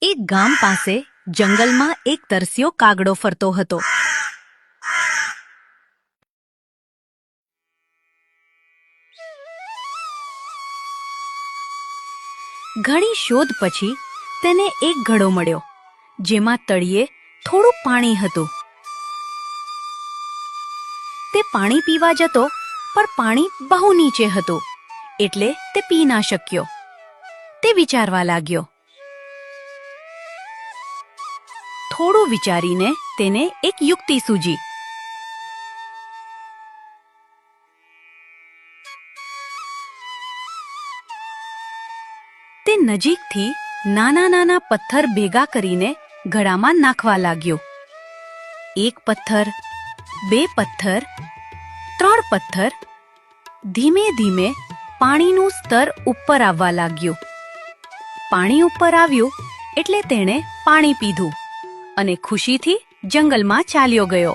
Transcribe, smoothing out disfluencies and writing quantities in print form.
એક ગામ પાસે જંગલમાં એક તરસ્યો કાગડો ફરતો હતો. ઘણી શોધ પછી તેને એક ઘડો મળ્યો, જેમાં તળિયે થોડું પાણી હતું. તે પાણી પીવા જતો, પણ પાણી બહુ નીચે હતું, એટલે તે પી ના શક્યો. તે વિચારવા લાગ્યો. થોડું વિચારીને તેને એક યુક્તિ સૂજી. તે નજીકથી નાના નાના પથ્થર ભેગા કરીને ઘડામાં નાખવા લાગ્યો. 1 પથ્થર, 2 પથ્થર, 3 પથ્થર. ધીમે ધીમે પાણીનું સ્તર ઉપર આવવા લાગ્યું. પાણી ઉપર આવ્યું એટલે તેણે પાણી પીધું અને ખુશીથી જંગલમાં ચાલ્યો ગયો.